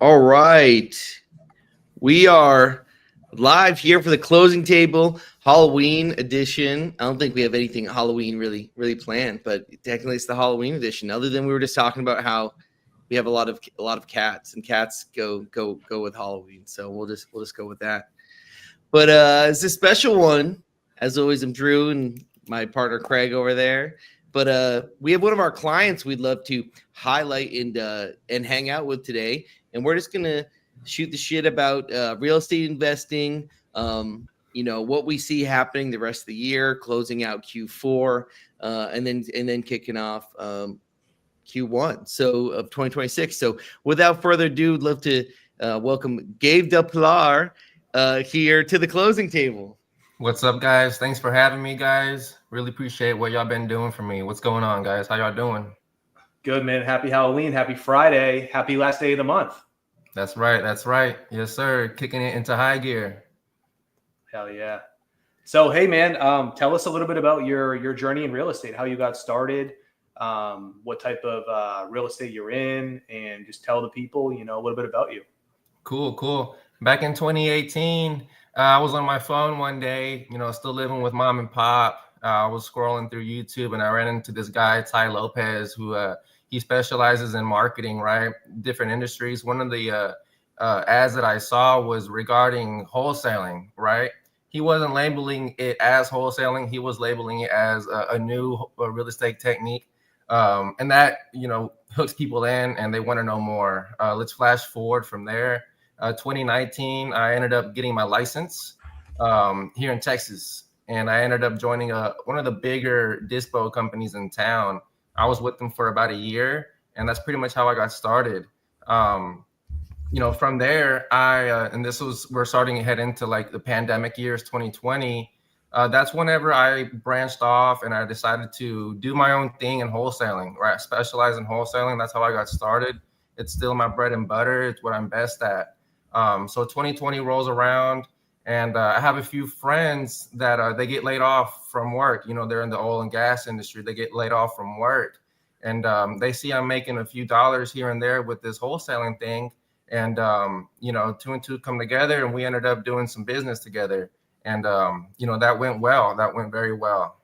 All right. We are live here for the closing table Halloween edition. I don't think we have anything Halloween really planned, but technically it's the Halloween edition. Other than we were just talking about how we have a lot of cats, and cats go with Halloween. So we'll just go with that. But it's a special one. As always, I'm Drew and my partner Craig over there. But we have one of our clients we'd love to highlight and hang out with today, and we're just gonna shoot the shit about real estate investing. What we see happening the rest of the year, closing out Q4, and then kicking off Q1 of 2026. So without further ado, I'd love to welcome Gabe Deplar here to the closing table. What's up, guys? Thanks for having me, guys. Really appreciate what y'all been doing for me. What's going on, guys? How y'all doing? Good, man. Happy Halloween. Happy Friday. Happy last day of the month. That's right. That's right. Yes, sir. Kicking it into high gear. Hell yeah. So, hey, man, tell us a little bit about your journey in real estate, how you got started, what type of real estate you're in, and just tell the people, a little bit about you. Cool. Back in 2018, I was on my phone one day, still living with mom and pop. I was scrolling through YouTube and I ran into this guy, Ty Lopez, who he specializes in marketing, right? Different industries. One of the ads that I saw was regarding wholesaling, right? He wasn't labeling it as wholesaling. He was labeling it as a new real estate technique. And that, hooks people in and they want to know more. Let's flash forward from there. 2019, I ended up getting my license here in Texas, and I ended up joining one of the bigger dispo companies in town. I was with them for about a year, and that's pretty much how I got started. From there, we're starting to head into like the pandemic years, 2020. That's whenever I branched off and I decided to do my own thing in wholesaling, right? I specialize in wholesaling. That's how I got started. It's still my bread and butter. It's what I'm best at. So 2020 rolls around, and I have a few friends that they get laid off from work. They're in the oil and gas industry. They get laid off from work, and they see I'm making a few dollars here and there with this wholesaling thing. And, two and two come together, and we ended up doing some business together. And, that went well. That went very well.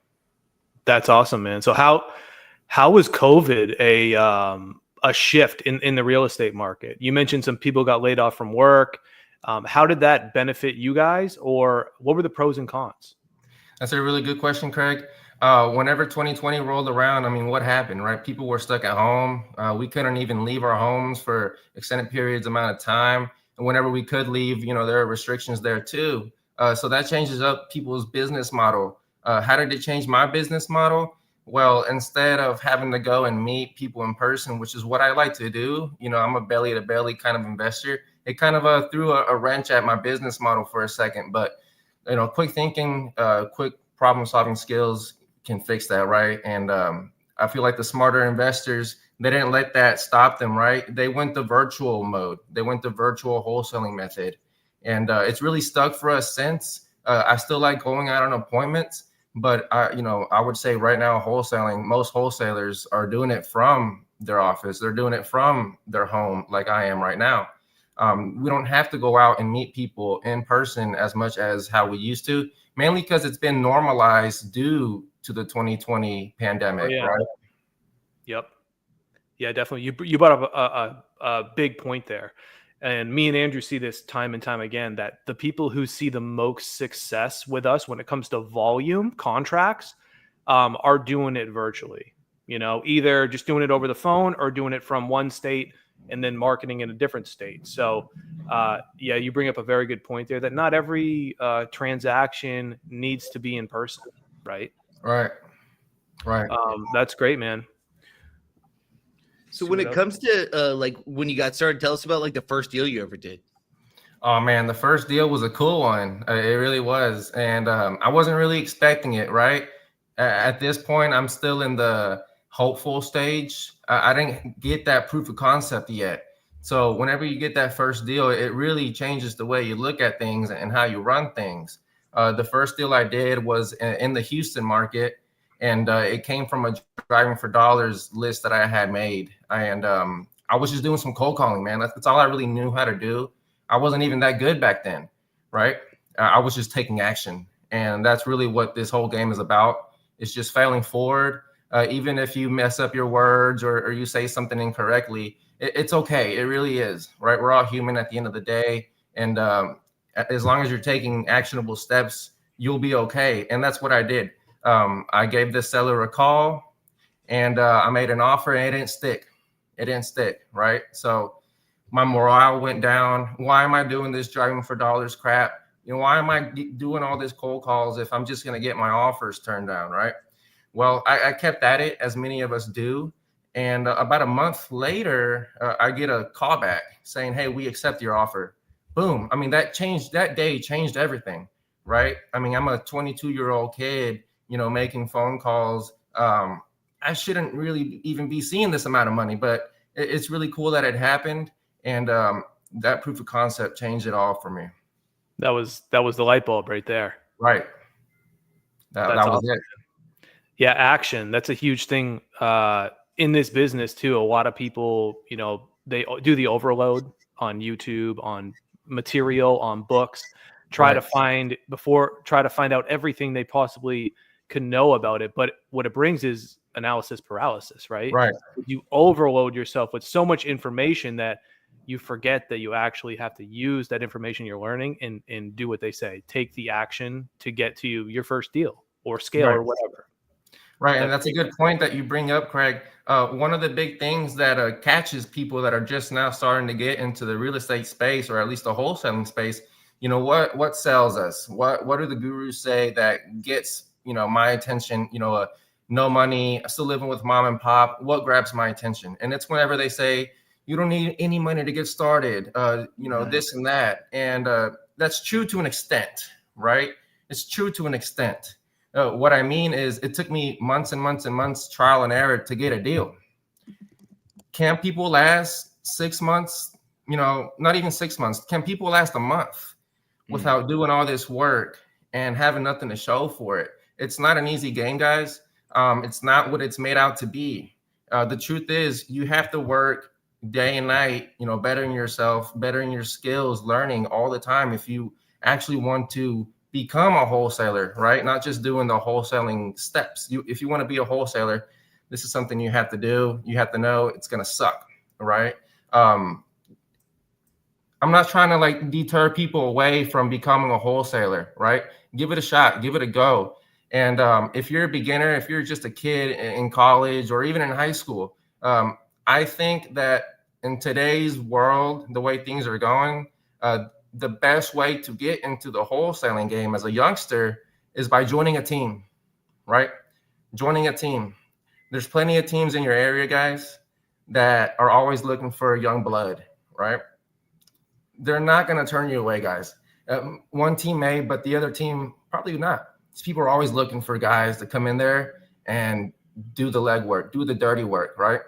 That's awesome, man. So how was COVID a shift in the real estate market? You mentioned some people got laid off from work. How did that benefit you guys, or what were the pros and cons? That's a really good question, Craig. Whenever 2020 rolled around, what happened, right? People were stuck at home. We couldn't even leave our homes for extended periods amount of time. And whenever we could leave, there are restrictions there too. So that changes up people's business model. How did it change my business model? Well, instead of having to go and meet people in person, which is what I like to do, I'm a belly to belly kind of investor. It kind of threw a wrench at my business model for a second, but quick thinking, quick problem solving skills can fix that, right? And I feel like the smarter investors, they didn't let that stop them, right? They went the virtual mode. They went the virtual wholesaling method, and it's really stuck for us since. I still like going out on appointments. But I would say right now, wholesaling, most wholesalers are doing it from their office. They're doing it from their home, like I am right now. We don't have to go out and meet people in person as much as how we used to, mainly because it's been normalized due to the 2020 pandemic, right? Yep. Yeah, definitely. You brought up a big point there. And me and Andrew see this time and time again, that the people who see the most success with us when it comes to volume contracts are doing it virtually, either just doing it over the phone or doing it from one state and then marketing in a different state. So, you bring up a very good point there, that not every transaction needs to be in person, right? Right. That's great, man. So when it comes to when you got started, tell us about like the first deal you ever did. Oh man, the first deal was a cool one. It really was. And I wasn't really expecting it, right? At this point, I'm still in the hopeful stage. I didn't get that proof of concept yet. So whenever you get that first deal, it really changes the way you look at things and how you run things. The first deal I did was in the Houston market. And it came from a driving for dollars list that I had made. And I was just doing some cold calling, man. That's all I really knew how to do. I wasn't even that good back then, right? I was just taking action. And that's really what this whole game is about. It's just failing forward. Even if you mess up your words or you say something incorrectly, it's okay. It really is, right? We're all human at the end of the day. And as long as you're taking actionable steps, you'll be okay. And that's what I did. I gave this seller a call and I made an offer and it didn't stick. It didn't stick, right? So my morale went down. Why am I doing this driving for dollars crap? You know, why am I doing all this cold calls if I'm just going to get my offers turned down, right? Well, I kept at it, as many of us do. And about a month later, I get a call back saying, hey, we accept your offer. Boom. I mean, that day changed everything, right? I mean, I'm a 22-year-old kid, you know, making phone calls. I shouldn't really even be seeing this amount of money, but it's really cool that it happened. And that proof of concept changed it all for me. That was the light bulb right there. Right. That was awesome. it. Yeah, action. That's a huge thing in this business too. A lot of people, you know, they do the overload on YouTube, on material, on books, try to find out everything they possibly can know about it. But what it brings is analysis paralysis, right? Right. You overload yourself with so much information that you forget that you actually have to use that information you're learning and do what they say. Take the action to get to your first deal or scale or whatever. Right. And that's a good point that you bring up, Craig. One of the big things that catches people that are just now starting to get into the real estate space, or at least the wholesaling space, you know, what sells us? What do the gurus say that gets, you know, my attention? You know, no money, still living with mom and pop. What grabs my attention? And it's whenever they say, you don't need any money to get started, you know, this and that. And that's true to an extent, right? It's true to an extent. What I mean is it took me months and months and months trial and error to get a deal. Can people last 6 months? You know, not even 6 months. Can people last a month without doing all this work and having nothing to show for it? It's not an easy game, guys. It's not what it's made out to be. The truth is you have to work day and night, you know, bettering yourself, bettering your skills, learning all the time if you actually want to become a wholesaler, right? Not just doing the wholesaling steps. If you want to be a wholesaler, this is something you have to do. You have to know it's going to suck, right? I'm not trying to like deter people away from becoming a wholesaler, right? Give it a shot, give it a go. And if you're a beginner, if you're just a kid in college or even in high school, I think that in today's world, the way things are going, the best way to get into the wholesaling game as a youngster is by joining a team, right? Joining a team. There's plenty of teams in your area, guys, that are always looking for young blood, right? They're not going to turn you away, guys. One team may, but the other team probably not. These people are always looking for guys to come in there and do the legwork, do the dirty work, right?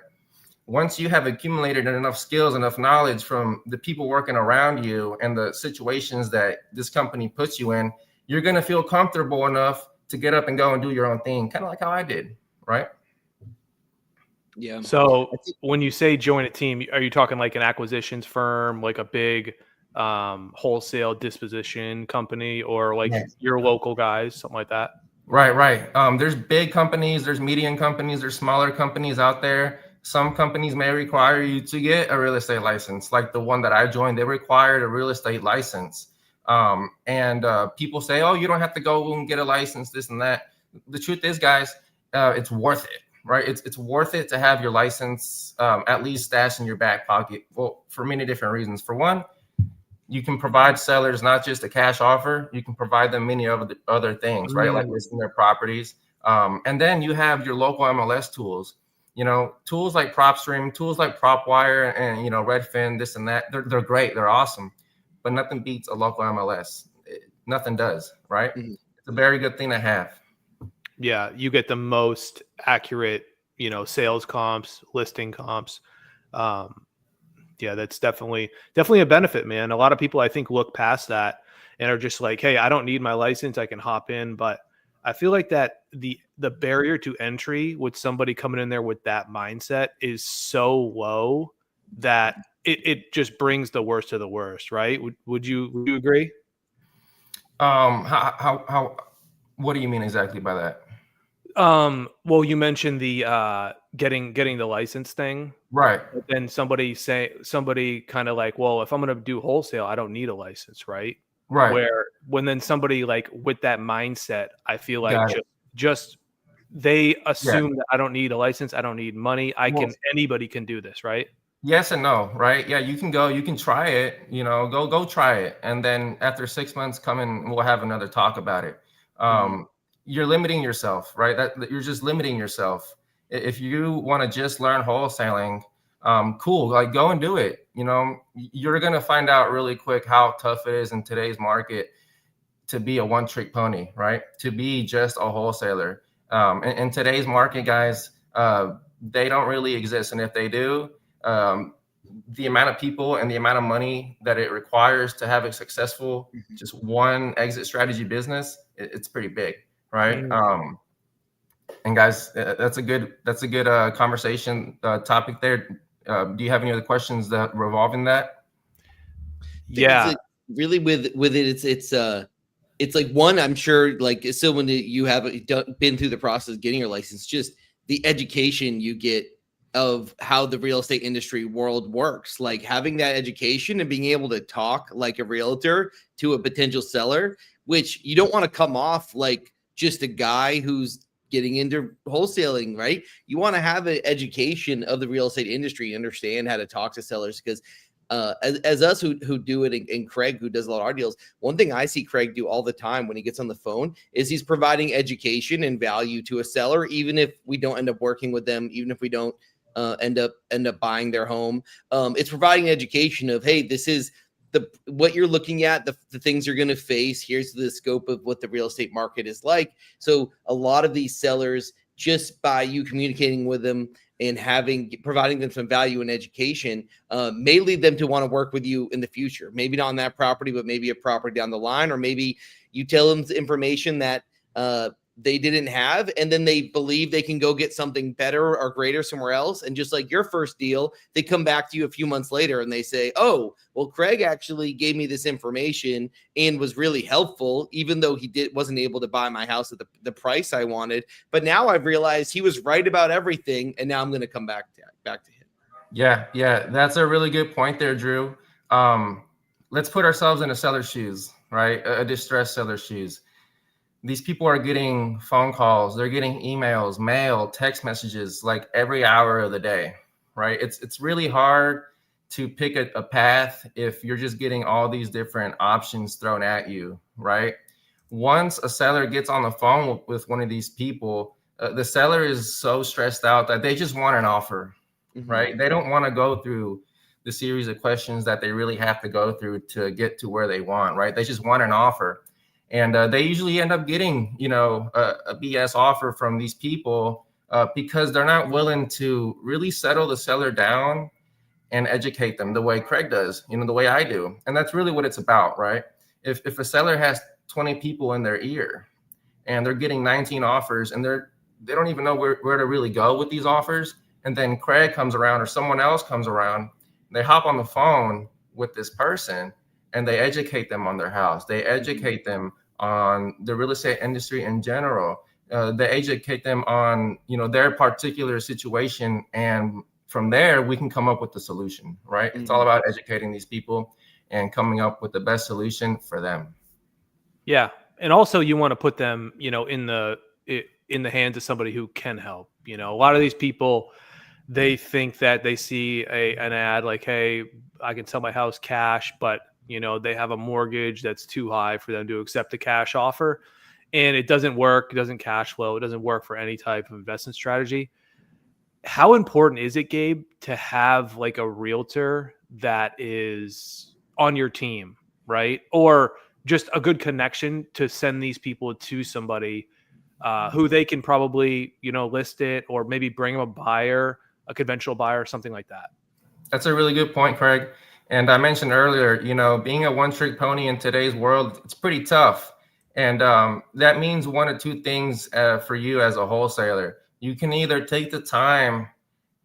Once you have accumulated enough skills, enough knowledge from the people working around you and the situations that this company puts you in, you're going to feel comfortable enough to get up and go and do your own thing, kind of like how I did, right? Yeah. So when you say join a team, are you talking like an acquisitions firm, like a big wholesale disposition company, or like your local guys, something like that? Right. There's big companies, there's medium companies, there's smaller companies out there. Some companies may require you to get a real estate license. Like the one that I joined, they required a real estate license. And people say, oh, you don't have to go and get a license, this and that. The truth is, guys, it's worth it, right? It's worth it to have your license at least stashed in your back pocket. Well, for many different reasons. For one, you can provide sellers not just a cash offer, you can provide them many other things, right? Like listing their properties. And then you have your local MLS tools. You know, tools like PropStream, tools like PropWire, and, you know, Redfin, this and that. They're great. They're awesome. But nothing beats a local MLS. Nothing does, right? Mm-hmm. It's a very good thing to have. Yeah, you get the most accurate, you know, sales comps, listing comps. Yeah, that's definitely a benefit, man. A lot of people, I think, look past that and are just like, hey, I don't need my license. I can hop in. But I feel like that the barrier to entry with somebody coming in there with that mindset is so low that it just brings the worst of the worst, right? Would you agree? How what do you mean exactly by that? Well, you mentioned the getting the license thing. Right, But then somebody kind of like, well, if I'm going to do wholesale, I don't need a license, right? right. Where when then somebody like with that mindset, I feel like Got it. just they Yeah. assume that I don't need a license, I don't need money, Well, anybody can do this, right? yes and no, right? Yeah, you can go, you can try it, go try it. And then after 6 months, come in, we'll have another talk about it. Mhm. You're limiting yourself, right? That you're just limiting yourself. If you want to just learn wholesaling, cool, like go and do it. You're gonna find out really quick how tough it is in today's market to be a one-trick pony, right? To be just a wholesaler. In today's market, guys, they don't really exist. And if they do, the amount of people and the amount of money that it requires to have a successful, just one exit strategy business, it's pretty big, right? Mm. And guys, that's a good conversation topic there. Do you have any other questions that revolve in that? It's Yeah. like really with it, it's like one, I'm sure, like so when you have been through the process of getting your license, just the education you get of how the real estate industry world works, like having that education and being able to talk like a realtor to a potential seller, which you don't want to come off like just a guy who's getting into wholesaling, right? You want to have an education of the real estate industry, understand how to talk to sellers, because as us who do it, and Craig who does a lot of our deals, one thing I see Craig do all the time when he gets on the phone is he's providing education and value to a seller, even if we don't end up working with them, even if we don't end up buying their home. It's providing education of, hey, this is what you're looking at, the things you're going to face. Here's the scope of what the real estate market is like. So a lot of these sellers, just by you communicating with them and providing them some value and education, may lead them to want to work with you in the future. Maybe not on that property, but maybe a property down the line, or maybe you tell them the information that they didn't have, and then they believe they can go get something better or greater somewhere else. And just like your first deal, they come back to you a few months later and they say, oh, well, Craig actually gave me this information and was really helpful, even though he wasn't able to buy my house at the price I wanted. But now I've realized he was right about everything, and now I'm going to come back to him. Yeah, that's a really good point there, Drew. Let's put ourselves in a seller's shoes, right? A distressed seller's shoes. These people are getting phone calls, they're getting emails, mail, text messages like every hour of the day, right? It's really hard to pick a path if you're just getting all these different options thrown at you, right? Once a seller gets on the phone with one of these people, the seller is so stressed out that they just want an offer, right? They don't want to go through the series of questions that they really have to go through to get to where they want, right? They just want an offer. And they usually end up getting, a BS offer from these people because they're not willing to really settle the seller down and educate them the way Craig does, the way I do. And that's really what it's about, right? If a seller has 20 people in their ear and they're getting 19 offers and they don't even know where to really go with these offers, and then Craig comes around or someone else comes around, they hop on the phone with this person and they educate them on their house. They educate them on the real estate industry in general. They educate them on, their particular situation. And from there, we can come up with the solution, right? It's all about educating these people and coming up with the best solution for them. Yeah. And also you want to put them, in the hands of somebody who can help. A lot of these people, they think that they see an ad like, hey, I can sell my house cash, but they have a mortgage that's too high for them to accept a cash offer, and it doesn't work. It doesn't cash flow. It doesn't work for any type of investment strategy. How important is it, Gabe, to have like a realtor that is on your team, right? Or just a good connection to send these people to somebody who they can probably, list it, or maybe bring them a conventional buyer, something like that. That's a really good point, Craig. And I mentioned earlier, being a one-trick pony in today's world, it's pretty tough. And that means one or two things for you as a wholesaler. You can either take the time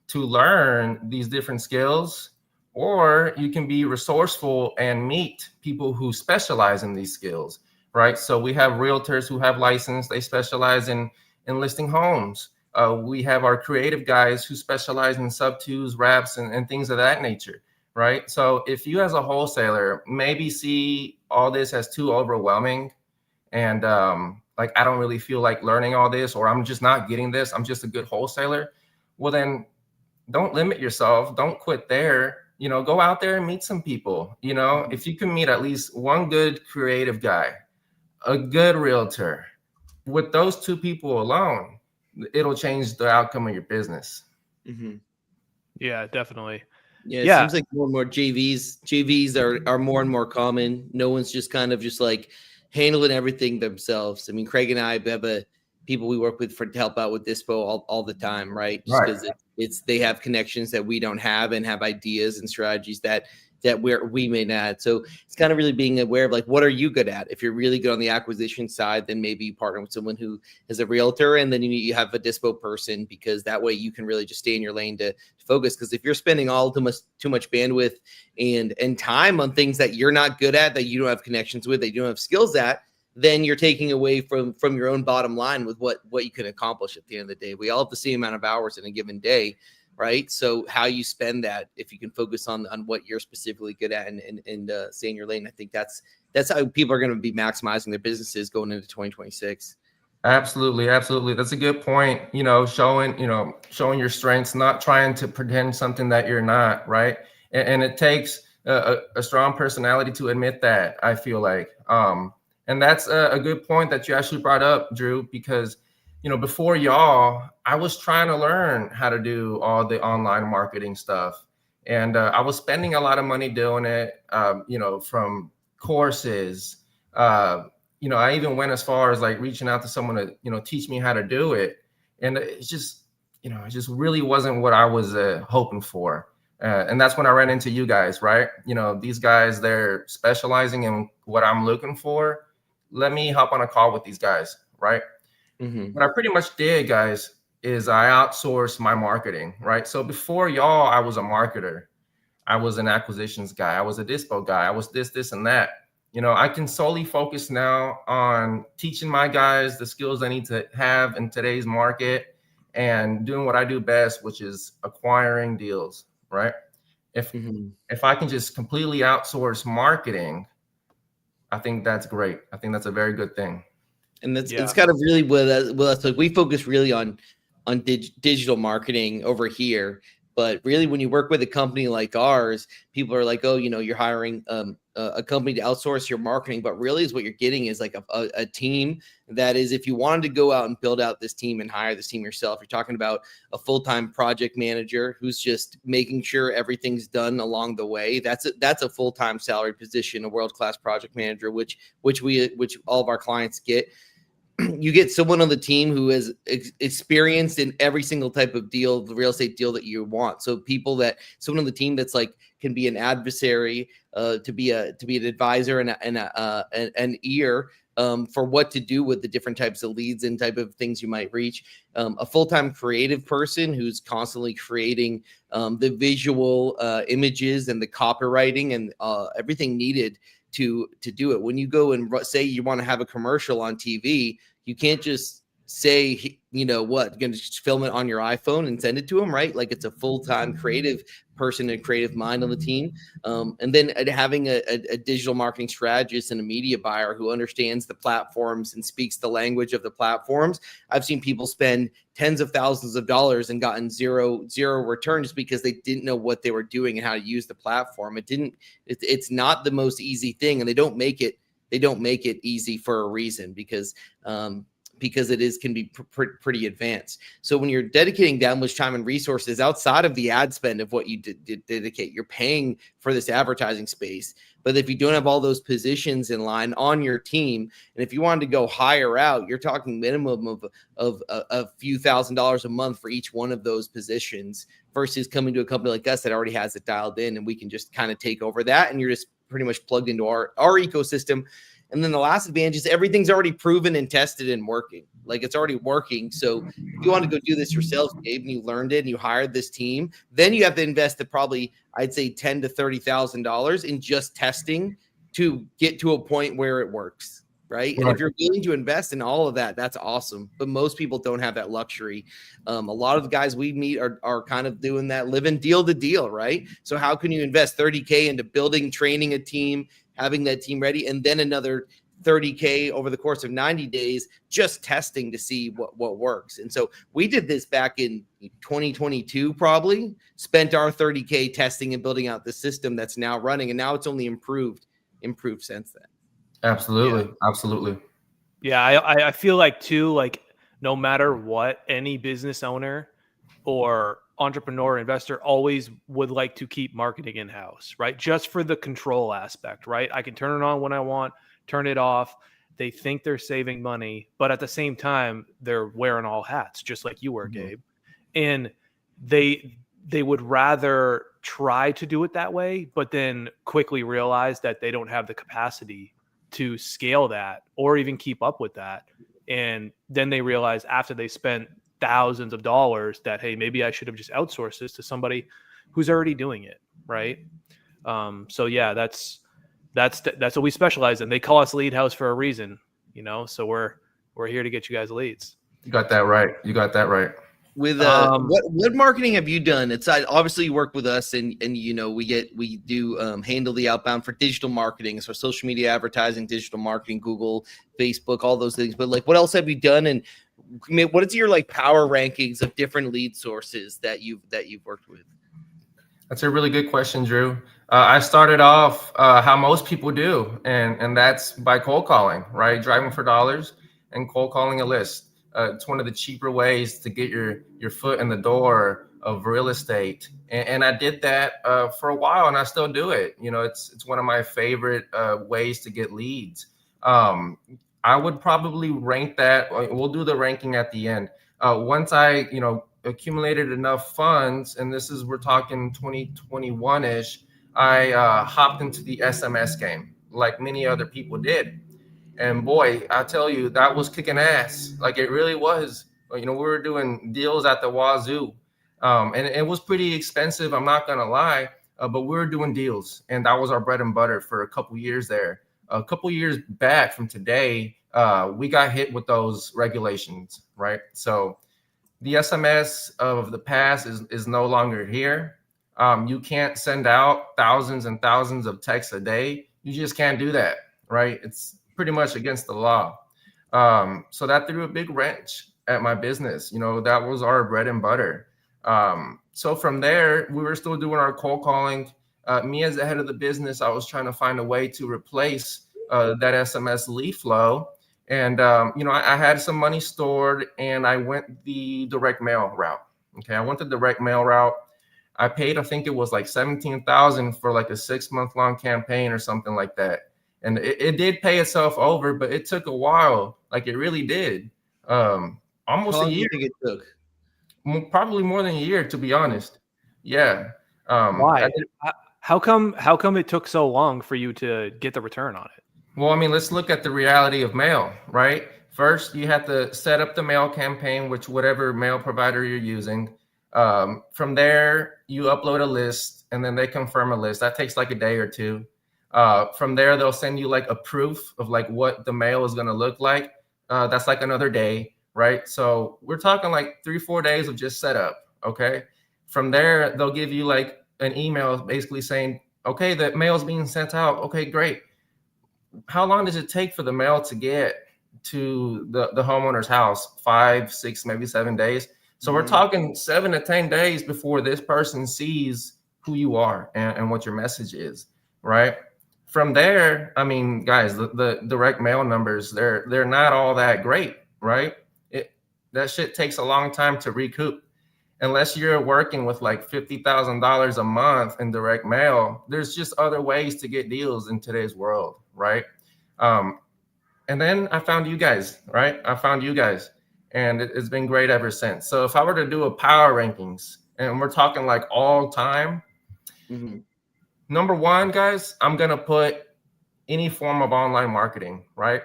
to learn these different skills, or you can be resourceful and meet people who specialize in these skills, right? So we have realtors who have license, they specialize in listing homes. We have our creative guys who specialize in sub-twos, wraps, and things of that nature, right? So if you as a wholesaler maybe see all this as too overwhelming, and like, I don't really feel like learning all this, or I'm just not getting this, I'm just a good wholesaler, well then don't limit yourself. Don't quit there. Go out there and meet some people. If you can meet at least one good creative guy, a good realtor, with those two people alone, it'll change the outcome of your business. Mm-hmm. Yeah, definitely. Yeah, it seems like more and more JVs are more and more common. No one's just kind of just like handling everything themselves. I mean, Craig and I have people we work with to help out with Dispo all the time, right? Just because it's they have connections that we don't have and have ideas and strategies that we may not. So it's kind of really being aware of like, what are you good at? If you're really good on the acquisition side, then maybe you partner with someone who is a realtor, and then you have a Dispo person, because that way you can really just stay in your lane to focus. Because if you're spending too much bandwidth and time on things that you're not good at, that you don't have connections with, that you don't have skills at, then you're taking away from your own bottom line with what you can accomplish at the end of the day. We all have the same amount of hours in a given day, right? So how you spend that, if you can focus on what you're specifically good at and stay in your lane, I think that's how people are going to be maximizing their businesses going into 2026. Absolutely. That's a good point. Showing your strengths, not trying to pretend something that you're not, right? And it takes a strong personality to admit that, I feel like. And that's a good point that you actually brought up, Drew, because before y'all, I was trying to learn how to do all the online marketing stuff. And I was spending a lot of money doing it, from courses. I even went as far as like reaching out to someone to, teach me how to do it. And it just really wasn't what I was hoping for. And that's when I ran into you guys, right? These guys, they're specializing in what I'm looking for. Let me hop on a call with these guys, right? Mm-hmm. What I pretty much did, guys, is I outsourced my marketing, right? So before y'all, I was a marketer. I was an acquisitions guy. I was a dispo guy. I was this, and that. I can solely focus now on teaching my guys the skills I need to have in today's market and doing what I do best, which is acquiring deals, right? If I can just completely outsource marketing, I think that's great. I think that's a very good thing. And it's kind of really with us. Like, we focus really on digital marketing over here, but really when you work with a company like ours, people are like, oh, you're hiring a company to outsource your marketing, but really is what you're getting is like a team that is, if you wanted to go out and build out this team and hire this team yourself, you're talking about a full-time project manager who's just making sure everything's done along the way. That's a full-time salary position, a world-class project manager, which all of our clients get. You get someone on the team who is experienced in every single type of deal, the real estate deal that you want. So someone on the team that's like can be an adversary, to be an advisor and an ear for what to do with the different types of leads and type of things you might reach. A full-time creative person who's constantly creating the visual images and the copywriting and everything needed to do it. When you go and say you want to have a commercial on TV, you can't just say, you're going to just film it on your iPhone and send it to them, right? Like, it's a full-time creative person and creative mind on the team. And then having a digital marketing strategist and a media buyer who understands the platforms and speaks the language of the platforms. I've seen people spend tens of thousands of dollars and gotten zero return just because they didn't know what they were doing and how to use the platform. It's not the most easy thing, and they don't make it easy for a reason, because it can be pretty advanced. So when you're dedicating that much time and resources outside of the ad spend of what you dedicate, you're paying for this advertising space. But if you don't have all those positions in line on your team, and if you wanted to go higher out, you're talking minimum of a few $1,000s a month for each one of those positions, versus coming to a company like us that already has it dialed in, and we can just kind of take over that, and you're just pretty much plugged into our ecosystem. And then the last advantage is everything's already proven and tested and working. Like it's already working. So if you want to go do this yourself, Gabe, and you learned it and you hired this team, then you have to invest probably, I'd say $10,000 to $30,000 in just testing to get to a point where it works. Right. And if you're willing to invest in all of that, that's awesome. But most people don't have that luxury. A lot of the guys we meet are kind of doing that, living deal to deal. Right. So how can you invest $30K into building, training a team, having that team ready, and then another $30K over the course of 90 days, just testing to see what works. And so we did this back in 2022, probably spent our $30K testing and building out the system that's now running. And now it's only improved since then. Absolutely. Yeah. Absolutely. Yeah. I feel like too, like no matter what, any business owner or entrepreneur investor always would like to keep marketing in-house, right? Just for the control aspect, right? I can turn it on when I want, turn it off. They think they're saving money, but at the same time, they're wearing all hats, just like you were, Gabe. And they would rather try to do it that way, but then quickly realize that they don't have the capacity to scale that or even keep up with that. And then they realize after they spent thousands of dollars that, hey, maybe I should have just outsourced this to somebody who's already doing it. Right. So yeah, that's what we specialize in. They call us Lead House for a reason, so we're here to get you guys leads. You got that right. With what marketing have you done? It's obviously you work with us, and we do handle the outbound for digital marketing, so social media advertising, digital marketing, Google, Facebook, all those things. But like, what else have you done? And what is your like power rankings of different lead sources that you've worked with? That's a really good question, Drew. I started off how most people do, and that's by cold calling, right? Driving for dollars and cold calling a list. It's one of the cheaper ways to get your foot in the door of real estate. And I did that for a while, and I still do it. It's one of my favorite ways to get leads. I would probably rank that. We'll do the ranking at the end. Once I, accumulated enough funds, and we're talking 2021-ish, I hopped into the SMS game like many other people did. And boy, I tell you, that was kicking ass. Like it really was. We were doing deals at the wazoo. And it was pretty expensive, I'm not going to lie, but we were doing deals. And that was our bread and butter for a couple years there. A couple years back from today, we got hit with those regulations, right? So the SMS of the past is no longer here. You can't send out thousands and thousands of texts a day. You just can't do that, right? It's pretty much against the law. So that threw a big wrench at my business. That was our bread and butter. So from there, we were still doing our cold calling. Me as the head of the business, I was trying to find a way to replace that SMS lead flow. And, I had some money stored, and I went the direct mail route. Okay. I went the direct mail route. I paid, I think it was like $17,000 for like a 6-month long campaign or something like that. And it did pay itself over, but it took a while. Like it really did. Almost a year. Do you think it took? Probably more than a year, to be honest. Yeah. Why? How come it took so long for you to get the return on it? Well, I mean, let's look at the reality of mail, right? First, you have to set up the mail campaign, whatever mail provider you're using. From there, you upload a list, and then they confirm a list. That takes like a day or two. From there, they'll send you like a proof of like what the mail is going to look like. That's like another day, right? So we're talking like 3-4 days of just setup. Okay. From there, they'll give you like an email basically saying, okay, the mail's being sent out. Okay, great. How long does it take for the mail to get to the homeowner's house? 5, 6, maybe 7 days. So we're talking 7 to 10 days before this person sees who you are and what your message is, right? From there, I mean, guys, the direct mail numbers, they're not all that great, right? That shit takes a long time to recoup. Unless you're working with like $50,000 a month in direct mail, there's just other ways to get deals in today's world, right? And then I found you guys, right? And it's been great ever since. So if I were to do a power rankings, and we're talking like all time, number one, guys, I'm going to put any form of online marketing, right?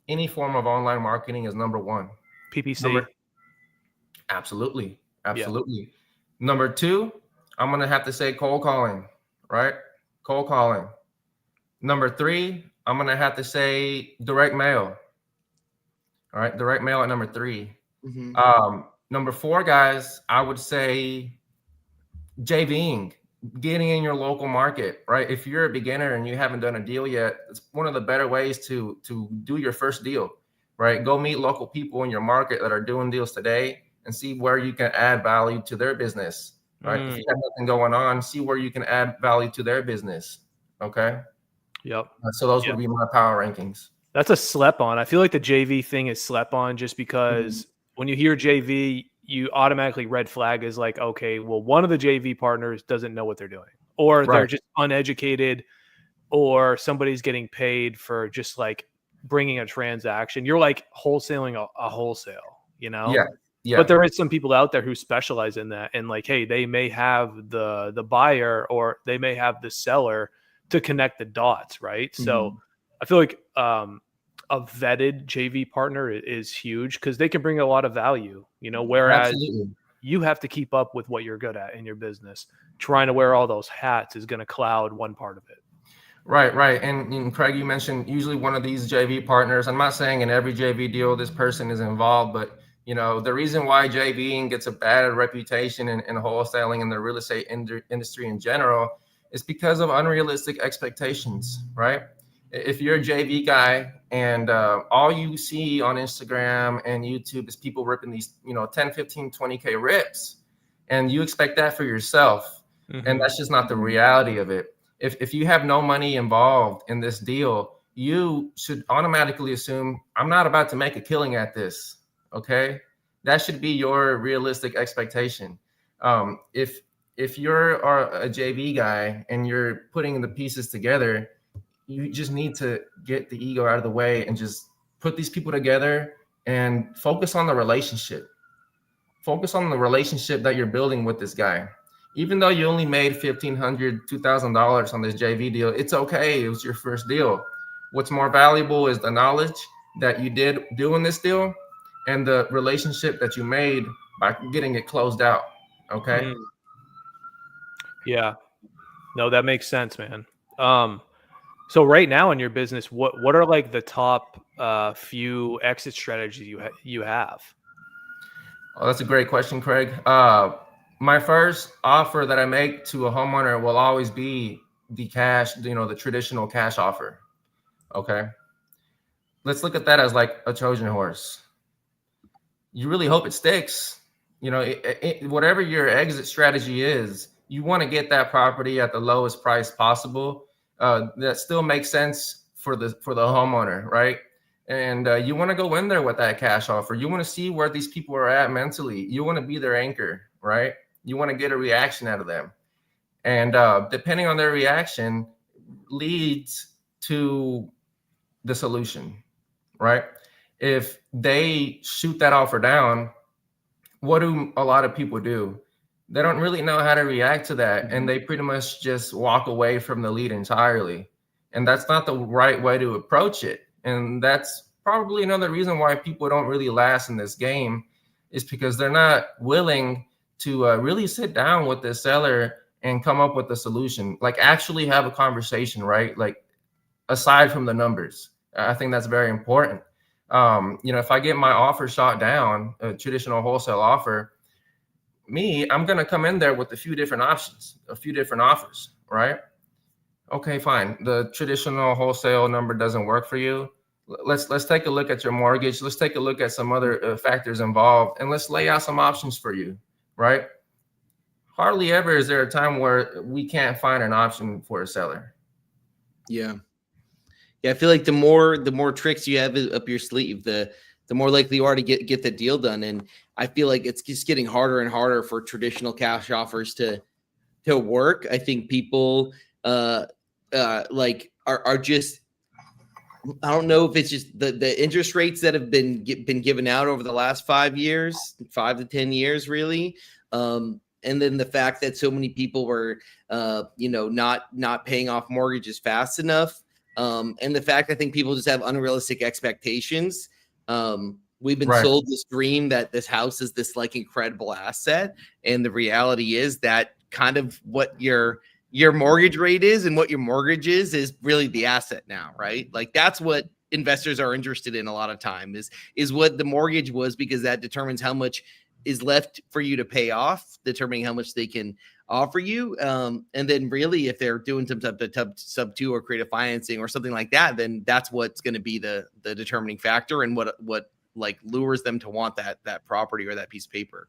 Any form of online marketing is number one. PPC. Absolutely. Yeah. Absolutely. Number two, I'm going to have to say cold calling, right? Cold calling. Number three, I'm going to have to say direct mail. All right. Direct mail at number three. Number four, guys, I would say JVing, getting in your local market, right? If you're a beginner and you haven't done a deal yet, it's one of the better ways to do your first deal, right? Go meet local people in your market that are doing deals today and see where you can add value to their business, right? If you have nothing going on, see where you can add value to their business. Okay. Yep. So those would be my power rankings. That's a slept on. I feel like the JV thing is slept on just because when you hear JV, you automatically red flag is like, okay, well, one of the JV partners doesn't know what they're doing, or they're just uneducated, or somebody's getting paid for just like bringing a transaction. You're like wholesaling a wholesale, you know? Yeah. But there is some people out there who specialize in that, and like, hey, they may have the buyer or they may have the seller to connect the dots, right? So I feel like a vetted JV partner is huge because they can bring a lot of value, you know, whereas you have to keep up with what you're good at in your business. Trying to wear all those hats is going to cloud one part of it. Right. And Craig, you mentioned usually one of these JV partners. I'm not saying in every JV deal this person is involved, but you know, the reason why JVing gets a bad reputation in wholesaling and the real estate industry in general is because of unrealistic expectations, right? If you're a JV guy and all you see on Instagram and YouTube is people ripping these, you know, 10, 15, 20K rips, and you expect that for yourself. And that's just not the reality of it. If you have no money involved in this deal, you should automatically assume I'm not about to make a killing at this. Okay. That should be your realistic expectation. If you're a JV guy and you're putting the pieces together, you just need to get the ego out of the way and just put these people together and focus on the relationship. Focus on the relationship that you're building with this guy. Even though you only made $1,500, $2,000 on this JV deal, it's okay. It was your first deal. What's more valuable is the knowledge that you did doing this deal and the relationship that you made by getting it closed out. Okay. Yeah. No, that makes sense, man. So right now in your business, what are like the top few exit strategies you have? Oh, that's a great question, Craig. My first offer that I make to a homeowner will always be the cash, you know, the traditional cash offer. Okay. Let's look at that as like a Trojan horse. You really hope it sticks. You know, whatever your exit strategy is, you want to get that property at the lowest price possible. That still makes sense for the homeowner, right? And you want to go in there with that cash offer. You want to see where these people are at mentally. You want to be their anchor, right? You want to get a reaction out of them. And depending on their reaction leads to the solution, right? If they shoot that offer down, what do a lot of people do? They don't really know how to react to that. And they pretty much just walk away from the lead entirely. And that's not the right way to approach it. And that's probably another reason why people don't really last in this game, is because they're not willing to really sit down with the seller and come up with a solution, like actually have a conversation, right? Like aside from the numbers, I think that's very important. You know, if I get my offer shot down, a traditional wholesale offer, I'm going to come in there with a few different options, a few different offers, right? Okay, fine. The traditional wholesale number doesn't work for you. Let's take a look at your mortgage. Let's take a look at some other factors involved, and let's lay out some options for you, right? Hardly ever is there a time where we can't find an option for a seller. Yeah. I feel like the more tricks you have up your sleeve, the more likely you are to get the deal done. And I feel like it's just getting harder and harder for traditional cash offers to work. I think people like are just, I don't know if it's just the interest rates that have been given out over the last 5 years, 5 to 10 years, really. And then the fact that so many people were, not paying off mortgages fast enough. And the fact I think people just have unrealistic expectations. We've been Right. sold this dream that this house is this like incredible asset, and the reality is that kind of what your mortgage rate is and what your mortgage is really the asset now, right? Like that's what investors are interested in a lot of time is what the mortgage was, because that determines how much is left for you to pay off, determining how much they can offer you. And then really, if they're doing some type of sub two or creative financing or something like that, then that's what's going to be the determining factor and what like lures them to want that property or that piece of paper.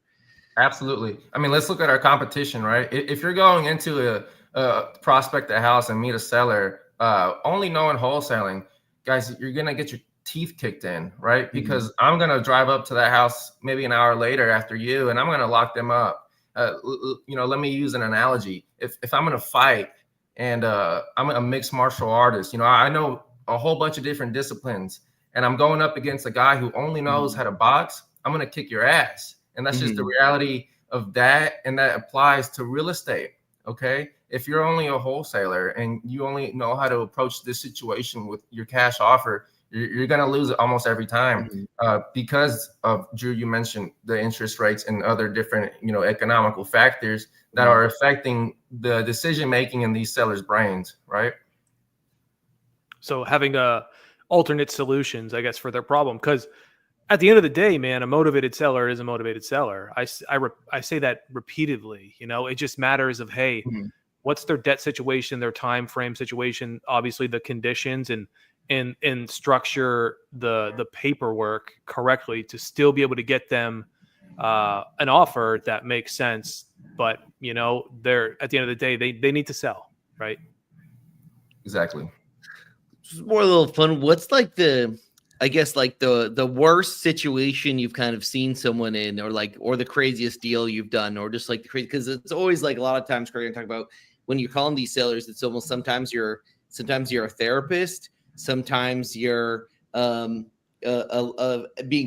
Absolutely. I mean, let's look at our competition, right? If you're going into a prospect a house and meet a seller, only knowing wholesaling, guys, you're gonna get your teeth kicked in, right? Because I'm gonna drive up to that house maybe an hour later after you, and I'm gonna lock them up. Let me use an analogy. If I'm gonna fight and I'm a mixed martial artist, I know a whole bunch of different disciplines, and I'm going up against a guy who only knows how to box, I'm gonna kick your ass. And that's just the reality of that. And that applies to real estate. Okay. If you're only a wholesaler and you only know how to approach this situation with your cash offer, you're going to lose it almost every time because of, Drew, you mentioned the interest rates and other different, economical factors that are affecting the decision-making in these sellers' brains. Right. So having alternate solutions, I guess, for their problem, because at the end of the day, man, a motivated seller is a motivated seller. I say that repeatedly. It just matters of, hey, what's their debt situation, their time frame situation, obviously the conditions, and structure the paperwork correctly to still be able to get them an offer that makes sense. But they're at the end of the day, they need to sell, right? Exactly. Just more a little fun. What's like the worst situation you've kind of seen someone in, or the craziest deal you've done, or just like the crazy, because it's always like a lot of times, Craig, I talk about when you're calling these sellers, it's almost sometimes you're a therapist, sometimes you're being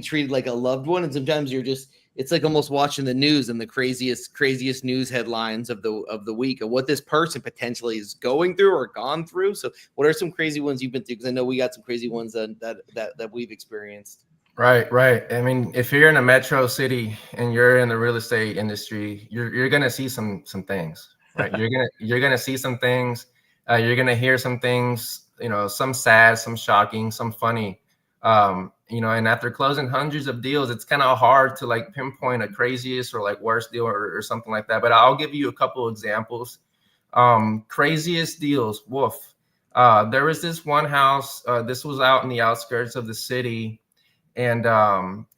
treated like a loved one, and sometimes it's like almost watching the news and the craziest news headlines of the week of what this person potentially is going through or gone through. So what are some crazy ones you've been through? Because I know we got some crazy ones that we've experienced. Right. I mean, if you're in a metro city and you're in the real estate industry, you're gonna see some things, right? you're gonna see some things. You're gonna hear some things. Some sad, some shocking, some funny. And after closing hundreds of deals, it's kind of hard to like pinpoint a craziest or like worst deal or something like that. But I'll give you a couple examples. Craziest deals. Woof. There was this one house. This was out in the outskirts of the city. And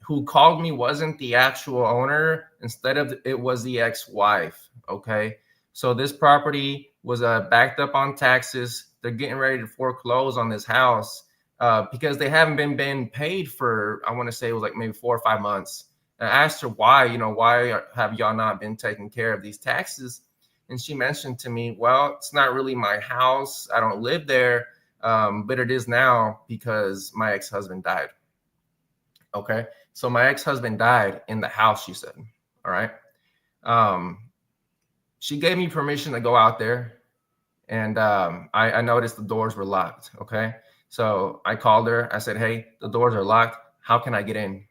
who called me wasn't the actual owner. Instead of it was the ex-wife. Okay. So this property was backed up on taxes. They're getting ready to foreclose on this house because they haven't been paid for, I want to say it was like maybe 4 or 5 months. And I asked her why, why have y'all not been taking care of these taxes? And she mentioned to me, well, it's not really my house. I don't live there, but it is now because my ex-husband died. Okay. So my ex-husband died in the house, she said. All right. She gave me permission to go out there. And I noticed the doors were locked. Okay. So I called her. I said, hey, the doors are locked. How can I get in?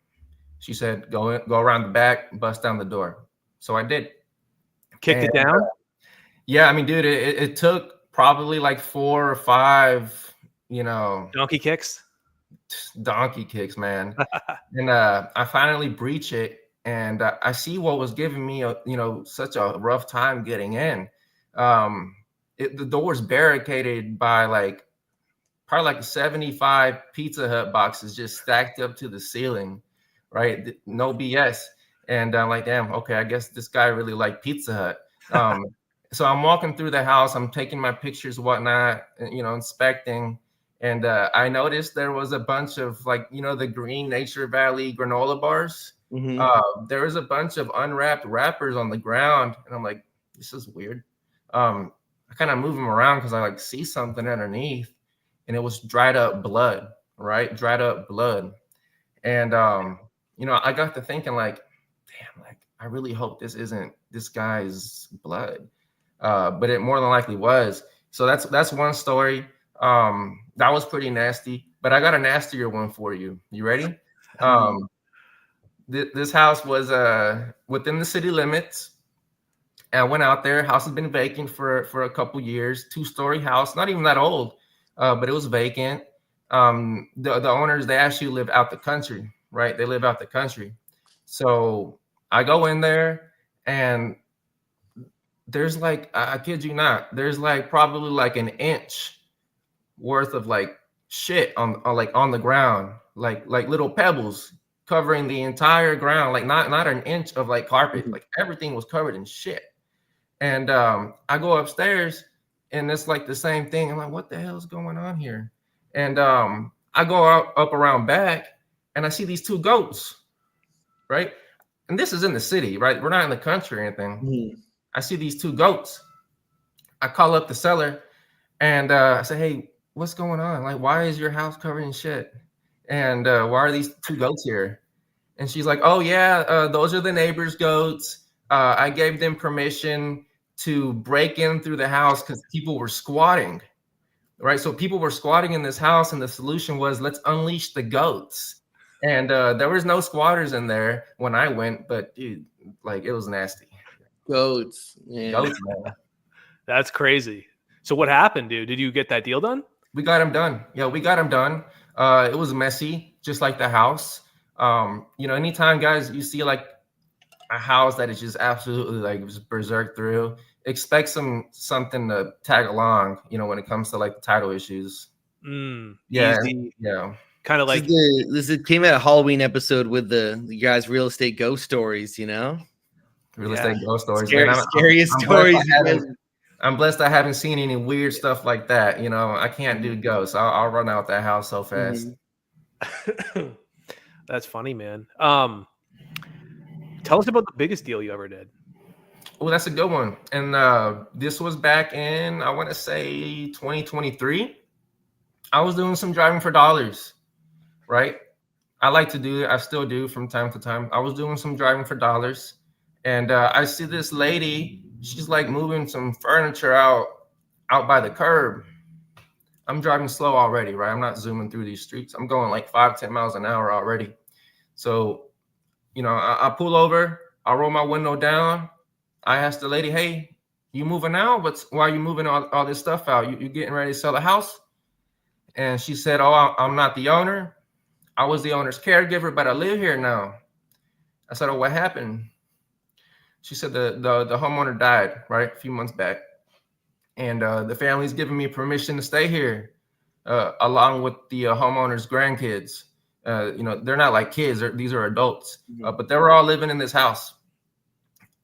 She said, go around the back, bust down the door. So I did. Kicked it down? Yeah. I mean, dude, it took probably like 4 or 5, donkey kicks, man. And I finally breach it. And I see what was giving me, such a rough time getting in. The door's barricaded by probably like 75 Pizza Hut boxes just stacked up to the ceiling, right? No BS. And I'm like, damn, okay, I guess this guy really liked Pizza Hut. So I'm walking through the house, I'm taking my pictures, whatnot, inspecting. And I noticed there was a bunch of the green Nature Valley granola bars. There was a bunch of unwrapped wrappers on the ground. And I'm like, this is weird. I kind of move them around because I see something underneath, and it was dried up blood, right? Dried up blood. And, I got to thinking damn, I really hope this isn't this guy's blood. But it more than likely was. So that's one story. That was pretty nasty, but I got a nastier one for you. You ready? This house was within the city limits. And I went out there. House has been vacant for a couple years. 2-story house, not even that old, but it was vacant. The owners, they actually live out the country, right? They live out the country. So I go in there, and there's like, I kid you not, there's like probably like an inch worth of like shit on the ground, like little pebbles covering the entire ground, like not an inch of like carpet, like everything was covered in shit. And I go upstairs, and it's like the same thing. I'm like, what the hell is going on here? And I go up around back, and I see these 2 goats, right? And this is in the city, right? We're not in the country or anything. I see these 2 goats. I call up the seller, and I say, hey, what's going on? Like, why is your house covered in shit? And why are these 2 goats here? And she's like, oh, yeah, those are the neighbor's goats. I gave them permission to break in through the house because people were squatting, right? So people were squatting in this house, and the solution was, let's unleash the goats. And there was no squatters in there when I went, but dude, like, it was nasty. Goats, man. Goats, man. That's crazy. So what happened, dude? Did you get that deal done? We got him done. Yeah, we got him done. It was messy, just like the house. Anytime, guys, you see like a house that is just absolutely like just berserk through, expect something to tag along, when it comes to like the title issues. Easy. Yeah. Kind of like this came at a Halloween episode with the guys' real estate ghost stories, Real estate ghost stories. Scariest stories. I'm blessed I haven't seen any weird stuff like that. I can't do ghosts. I'll run out that house so fast. That's funny, man. Tell us about the biggest deal you ever did. Oh, that's a good one. And this was back in, I want to say 2023. I was doing some driving for dollars, right? I like to do it. I still do from time to time. I was doing some driving for dollars, and I see this lady. She's like moving some furniture out by the curb. I'm driving slow already, right? I'm not zooming through these streets. I'm going like 5-10 miles an hour already. So, I pull over, I roll my window down. I ask the lady, hey, you moving out? Why are you moving all this stuff out? You getting ready to sell the house? And she said, oh, I'm not the owner. I was the owner's caregiver, but I live here now. I said, oh, what happened? She said the homeowner died, right, a few months back. And the family's giving me permission to stay here along with the homeowner's grandkids. They're not like kids. These are adults, but they were all living in this house.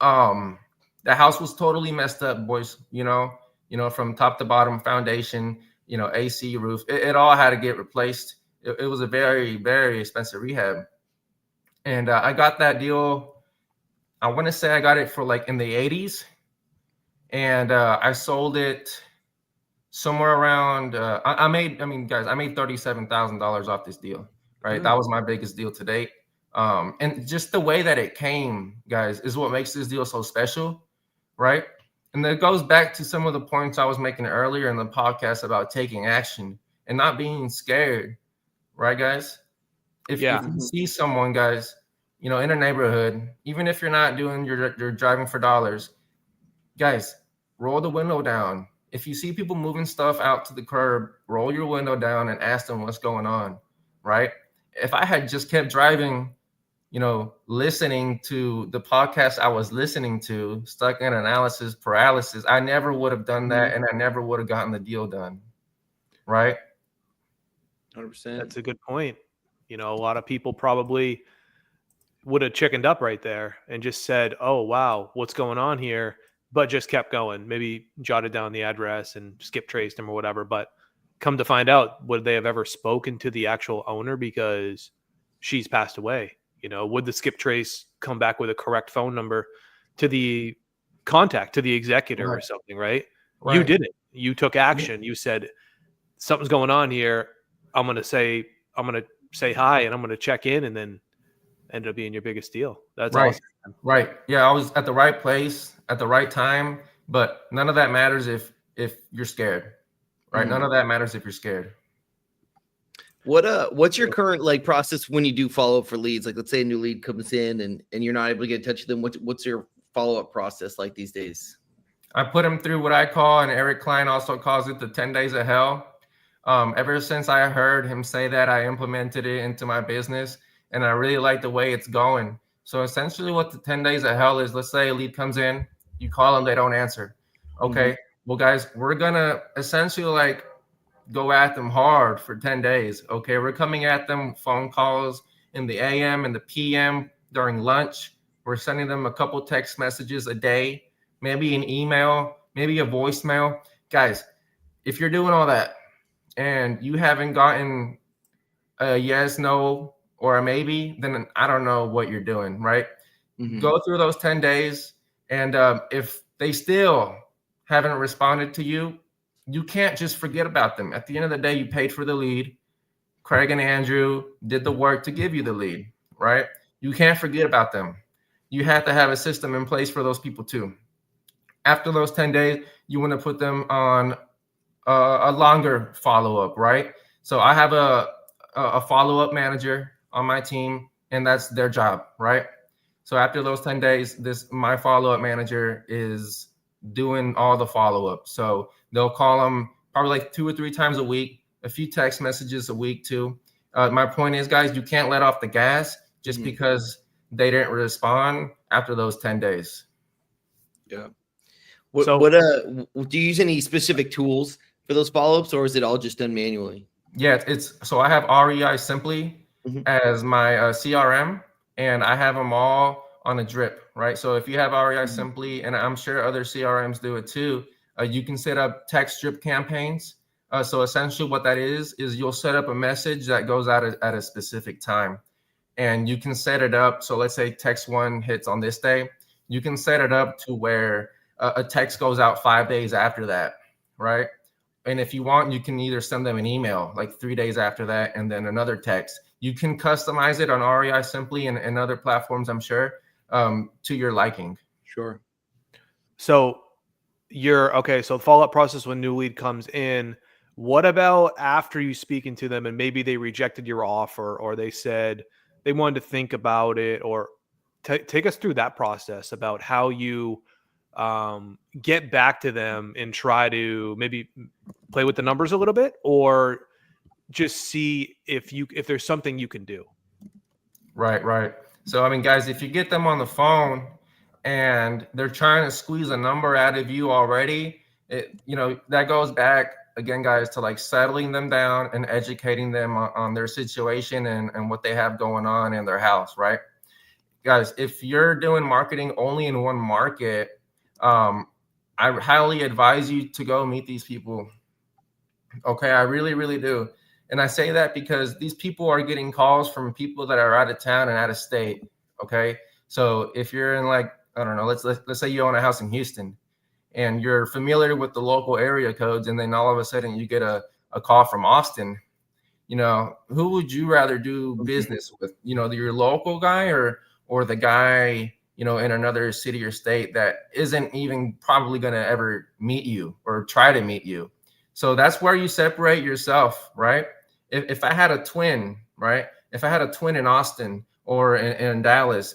The house was totally messed up, boys, from top to bottom, foundation, AC, roof. It all had to get replaced. It was a very, very expensive rehab. And I got that deal. I want to say I got it for like in the 80s. And I sold it somewhere around, I made $37,000 off this deal, right? That was my biggest deal to date. And just the way that it came, guys, is what makes this deal so special, right? And it goes back to some of the points I was making earlier in the podcast about taking action and not being scared, right, guys? If you see someone, guys, in a neighborhood, even if you're not doing your driving for dollars, guys, roll the window down. If you see people moving stuff out to the curb, roll your window down and ask them what's going on, right? If I had just kept driving, listening to the podcast I was listening to, stuck in analysis paralysis, I never would have done that, and I never would have gotten the deal done, right? 100%. That's a good point. A lot of people probably would have chickened up right there and just said, oh, wow, what's going on here? But just kept going, maybe jotted down the address and skip traced them or whatever. But come to find out, would they have ever spoken to the actual owner because she's passed away? Would the skip trace come back with a correct phone number to the contact, to the executor or something, right? You did it. You took action. You said, something's going on here. I'm going to say hi, and I'm going to check in, and then ended up being your biggest deal. That's awesome. Right. Yeah, I was at the right place at the right time, but none of that matters if you're scared, right? None of that matters if you're scared. What's your current like process when you do follow up for leads? Like, let's say a new lead comes in and you're not able to get in touch with them. What's your follow up process like these days? I put them through what I call, and Eric Klein also calls it, the 10 days of hell. Ever since I heard him say that, I implemented it into my business, and I really like the way it's going. So essentially what the 10 days of hell is, let's say a lead comes in, you call them, they don't answer. Okay, well, guys, we're going to essentially like go at them hard for 10 days. Okay, we're coming at them phone calls in the AM and the PM during lunch. We're sending them a couple text messages a day, maybe an email, maybe a voicemail. Guys, if you're doing all that and you haven't gotten a yes, no, or a maybe, then I don't know what you're doing, right? Go through those 10 days. And if they still haven't responded to you, you can't just forget about them. At the end of the day, you paid for the lead. Craig and Andrew did the work to give you the lead, right? You can't forget about them. You have to have a system in place for those people too. After those 10 days, you want to put them on a longer follow-up, right? So I have a follow-up manager on my team, and that's their job, right? So after those 10 days, my follow-up manager is doing all the follow-up. So they'll call them probably like 2 or 3 times a week, a few text messages a week too. My point is, guys, you can't let off the gas just because they didn't respond after those 10 days. Yeah. Do you use any specific tools for those follow-ups, or is it all just done manually? Yeah, so I have REI Simply as my CRM, and I have them all on a drip, right? So if you have REI Simply, and I'm sure other CRMs do it too, you can set up text drip campaigns. So essentially what that is you'll set up a message that goes out at a specific time, and you can set it up. So let's say text 1 hits on this day. You can set it up to where a text goes out 5 days after that, right? And if you want, you can either send them an email like 3 days after that, and then another text. You can customize it on REI Simply and other platforms, I'm sure, to your liking. Sure. So so the follow-up process when new lead comes in, what about after you speaking to them and maybe they rejected your offer, or they said they wanted to think about it, or take us through that process about how you get back to them and try to maybe play with the numbers a little bit, or just see if there's something you can do. Right. So, I mean, guys, if you get them on the phone and they're trying to squeeze a number out of you already, that goes back again, guys, to like settling them down and educating them on their situation and what they have going on in their house, right? Guys, if you're doing marketing only in one market, I highly advise you to go meet these people. Okay, I really, really do. And I say that because these people are getting calls from people that are out of town and out of state. Okay, so if you're in like, I don't know, let's say you own a house in Houston and you're familiar with the local area codes, and then all of a sudden you get a call from Austin, who would you rather do business with? Your local guy or the guy, in another city or state that isn't even probably going to ever meet you or try to meet you. So that's where you separate yourself, right? If I had a twin, right? If I had a twin in Austin or in Dallas,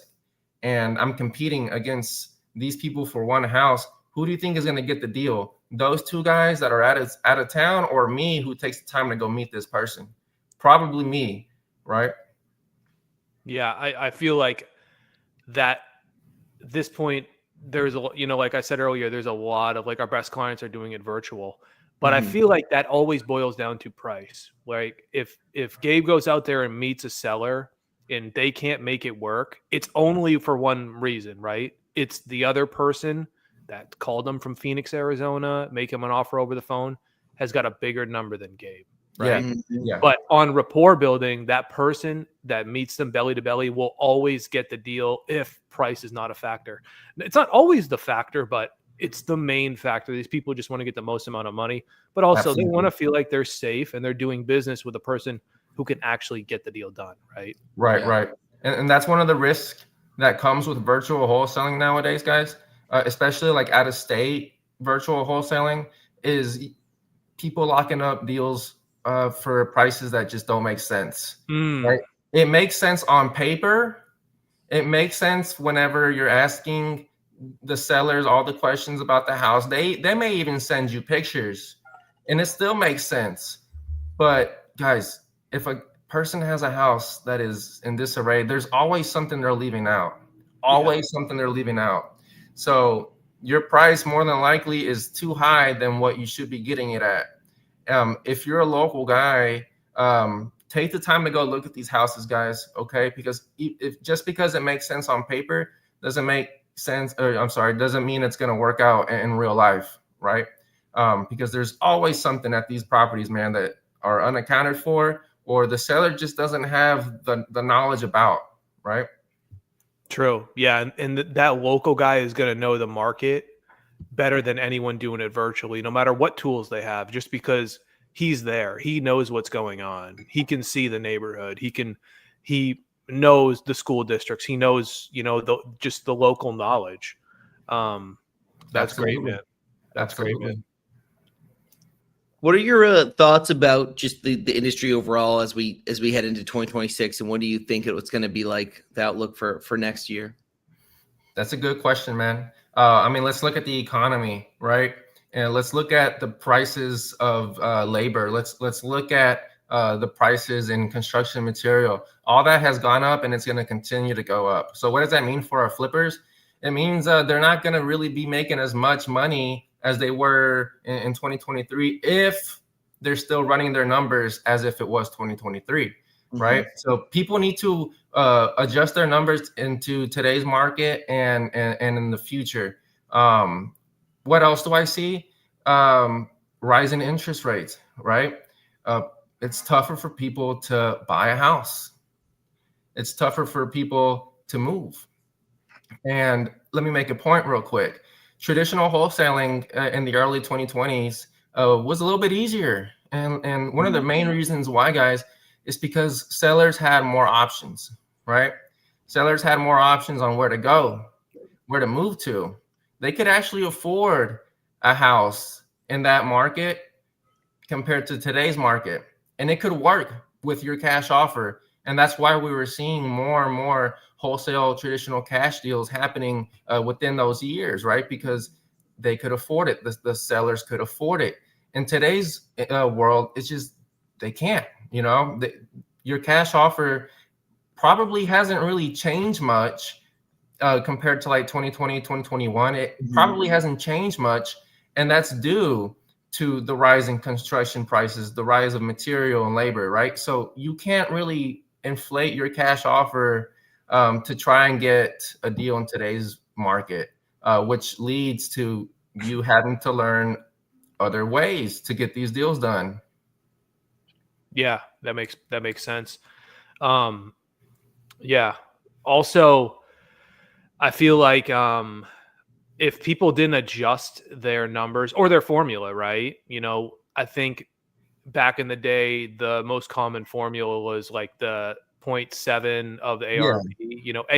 and I'm competing against these people for one house, who do you think is going to get the deal? Those two guys that are out of town, or me who takes the time to go meet this person? Probably me, right? Yeah, I feel like that this point, there's like I said earlier, there's a lot of like our best clients are doing it virtual, but I feel like that always boils down to price. Like if Gabe goes out there and meets a seller and they can't make it work, it's only for one reason, right? It's the other person that called them from Phoenix, Arizona, make him an offer over the phone, has got a bigger number than Gabe. Right. Yeah. But on rapport building, that person that meets them belly to belly will always get the deal if price is not a factor. It's not always the factor, but it's the main factor. These people just want to get the most amount of money, but also Absolutely. They want to feel like they're safe and they're doing business with a person who can actually get the deal done. Right. Right. And that's one of the risks that comes with virtual wholesaling nowadays, guys, especially like out of state virtual wholesaling, is people locking up deals for prices that just don't make sense, Mm. right? It makes sense on paper. It makes sense whenever you're asking the sellers all the questions about the house. They may even send you pictures, and it still makes sense. But guys, if a person has a house that is in disarray, there's always something they're leaving out. Always something they're leaving out. So your price more than likely is too high than what you should be getting it at. If you're a local guy, take the time to go look at these houses, guys. Okay, because if just because it makes sense on paper doesn't make sense, or I'm sorry, doesn't mean it's going to work out in real life, right? Because there's always something at these properties, man, that are unaccounted for, or the seller just doesn't have the knowledge about, right? True. Yeah. And that local guy is going to know the market better than anyone doing it virtually, no matter what tools they have, just because he's there. He knows what's going on. He can see the neighborhood. He knows the school districts. He knows, just the local knowledge. That's great, Absolutely. man. That's great, Absolutely. man. What are your thoughts about just the industry overall as we head into 2026, and what do you think it's going to be like, the outlook for next year? That's a good question, man. I mean, let's look at the economy, right? And let's look at the prices of labor. Let's look at the prices in construction material. All that has gone up, and it's going to continue to go up. So what does that mean for our flippers? It means they're not going to really be making as much money as they were in 2023 if they're still running their numbers as if it was 2023, right? So people need to adjust their numbers into today's market and in the future. What else do I see? Rising interest rates, right? It's tougher for people to buy a house. It's tougher for people to move. And let me make a point real quick. Traditional wholesaling in the early 2020s was a little bit easier. And one of the main reasons why, guys, is because sellers had more options, right? Sellers had more options on where to go, where to move to. They could actually afford a house in that market compared to today's market. And it could work with your cash offer. And that's why we were seeing more and more wholesale traditional cash deals happening within those years, right? Because they could afford it. The sellers could afford it. In today's world, it's just, they can't, your cash offer probably hasn't really changed much compared to like 2020, 2021. It probably hasn't changed much. And that's due to the rise in construction prices, the rise of material and labor, right? So you can't really inflate your cash offer to try and get a deal in today's market, which leads to you having to learn other ways to get these deals done. Yeah, that makes sense. Yeah. Also, I feel like if people didn't adjust their numbers or their formula, right? I think back in the day, the most common formula was like the 0.7 of the ARV,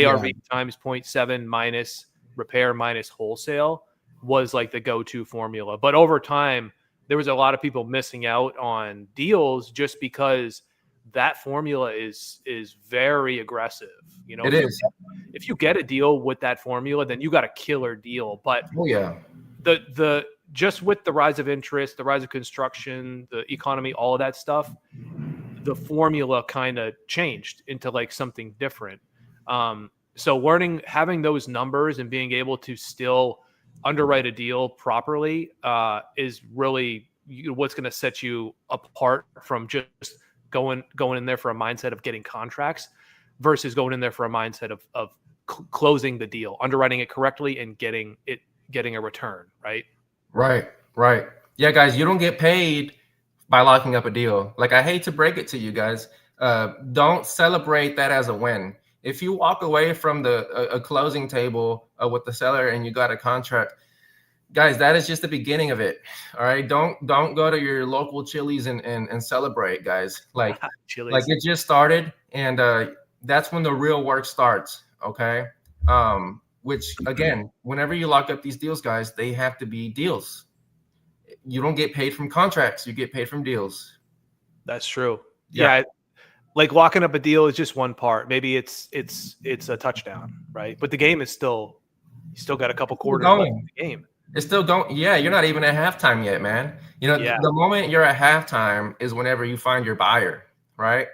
ARV times 0.7 minus repair minus wholesale was like the go-to formula. But over time, there was a lot of people missing out on deals just because that formula is very aggressive. It is. If you get a deal with that formula, then you got a killer deal. But the just with the rise of interest, the rise of construction, the economy, all of that stuff, the formula kind of changed into like something different. So having those numbers and being able to still underwrite a deal properly is really what's going to set you apart from just going in there for a mindset of getting contracts versus going in there for a mindset of closing the deal, underwriting it correctly, and getting a return, right? Right. Yeah, guys, you don't get paid by locking up a deal. Like, I hate to break it to you guys. Don't celebrate that as a win. If you walk away from a closing table with the seller and you got a contract, guys, that is just the beginning of it. All right. Don't go to your local Chili's and celebrate, guys. Like it just started, and that's when the real work starts. Okay. Which again, whenever you lock up these deals, guys, they have to be deals. you don't get paid from contracts, you get paid from deals. That's true. Yeah. Yeah. Like locking up a deal is just one part. Maybe it's a touchdown, right? But the game is still, you still got a couple quarters left in the game. It's still going. Yeah, you're not even at halftime yet, man. You know, Yeah. the moment you're at halftime is whenever you find your buyer, right?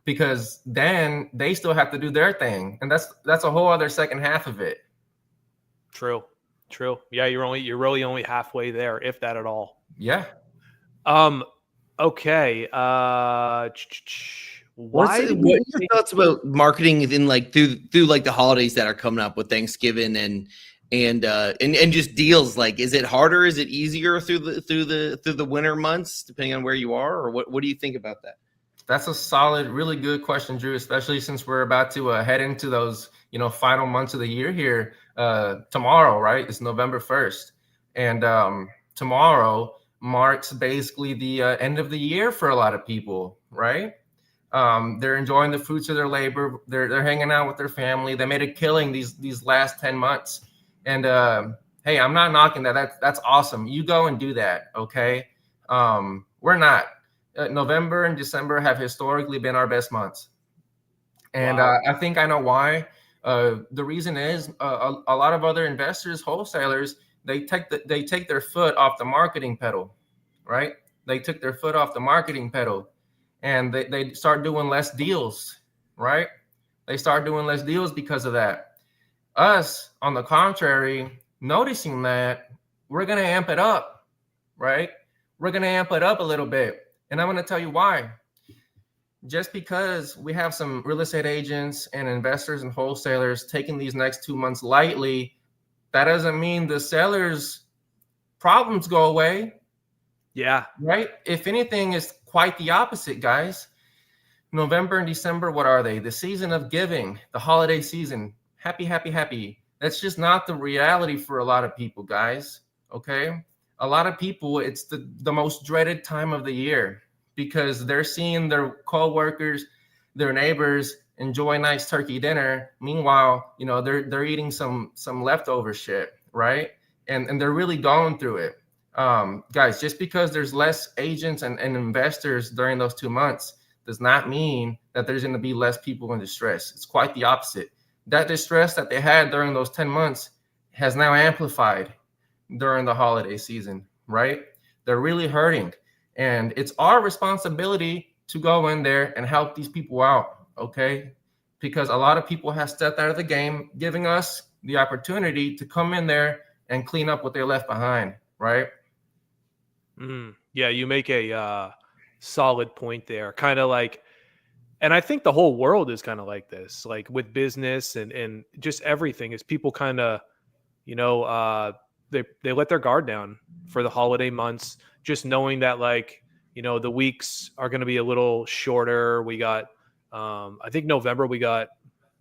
Because then they still have to do their thing, and that's a whole other second half of it. True. Yeah, you're really only halfway there, if that at all. Yeah. Okay. What are your thoughts about marketing in like through like the holidays that are coming up with Thanksgiving and just deals? Like, is it harder? Is it easier through the winter months, depending on where you are, or what do you think about that? That's a solid, really good question, Drew, especially since we're about to head into those, final months of the year here. Tomorrow, right? It's November 1st. And tomorrow marks basically the end of the year for a lot of people, right? They're enjoying the fruits of their labor. They're hanging out with their family. They made a killing these last 10 months. And hey, I'm not knocking that. That's awesome. You go and do that, okay? We're not. November and December have historically been our best months. And Wow. I think I know why. The reason is a lot of other investors, wholesalers, they take their foot off the marketing pedal, right? They took their foot off the marketing pedal, and they start doing less deals, right? They start doing less deals because of that. Us, on the contrary, noticing that, we're going to amp it up, right? We're going to amp it up a little bit. And I'm going to tell you why. Just because we have some real estate agents and investors and wholesalers taking these next 2 months lightly, that doesn't mean the sellers' problems go away. Yeah. Right? If anything, it's quite the opposite, guys. November and December, what are they? The season of giving, the holiday season. Happy, happy, happy. That's just not the reality for a lot of people, guys. Okay? A lot of people, it's the most dreaded time of the year because they're seeing their co-workers, their neighbors enjoy a nice turkey dinner. Meanwhile, they're eating some leftover shit, right? And they're really going through it. Guys, just because there's less agents and investors during those 2 months does not mean that there's going to be less people in distress. It's quite the opposite. That distress that they had during those 10 months has now amplified during the holiday season, right? They're really hurting. And it's our responsibility to go in there and help these people out, okay? Because a lot of people have stepped out of the game, giving us the opportunity to come in there and clean up what they left behind, right? Yeah, you make a solid point there. Kind of like, and I think the whole world is kind of like this, like with business and just everything is people kind of, they let their guard down for the holiday months, just knowing that the weeks are going to be a little shorter. We got, I think November we got,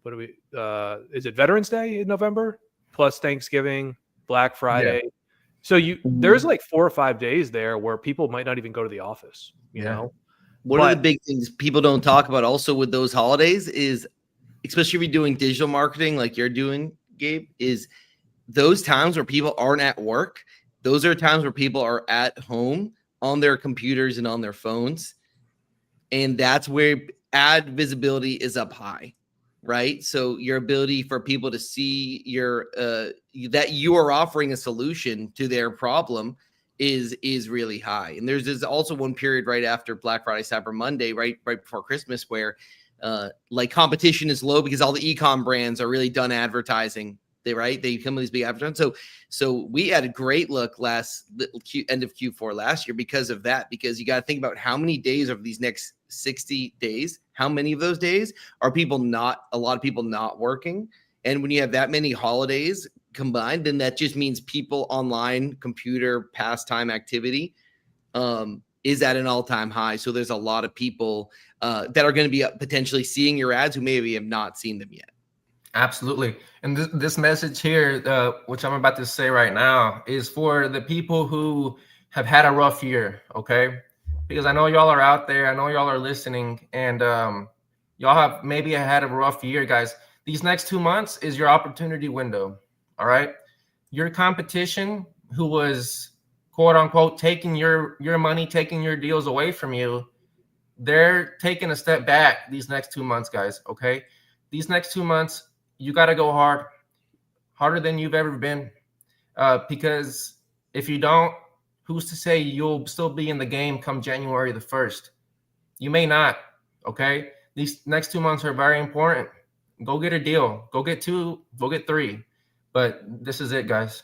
is it Veterans Day in November plus Thanksgiving, Black Friday. Yeah. So there's like 4 or 5 days there where people might not even go to the office, you know? One of the big things people don't talk about also with those holidays is, especially if you're doing digital marketing like you're doing, Gabe, is those times where people aren't at work. Those are times where people are at home on their computers and on their phones. And that's where ad visibility is up high, right? So your ability for people to see your that you are offering a solution to their problem is really high. And there's also one period right after Black Friday, Cyber Monday, right before Christmas, where like competition is low because all the e-com brands are really done advertising. They come with these big advertisements. So we had a great look end of Q4 last year because of that. Because you got to think about how many days of these next 60 days, how many of those days are a lot of people not working. And when you have that many holidays combined, then that just means people online, computer, pastime activity is at an all-time high. So there's a lot of people that are going to be potentially seeing your ads who maybe have not seen them yet. Absolutely. And this message here, which I'm about to say right now, is for the people who have had a rough year, okay? Because I know y'all are out there. I know y'all are listening, and y'all have maybe had a rough year, guys. These next 2 months is your opportunity window, all right? Your competition, who was quote unquote taking your money, taking your deals away from you, they're taking a step back these next 2 months, guys. Okay, these next 2 months, you got to go hard, harder than you've ever been, because if you don't, who's to say you'll still be in the game come January the 1st? You may not. Okay, these next 2 months are very important. Go get a deal. Go get 2. Go get 3. But this is it, guys.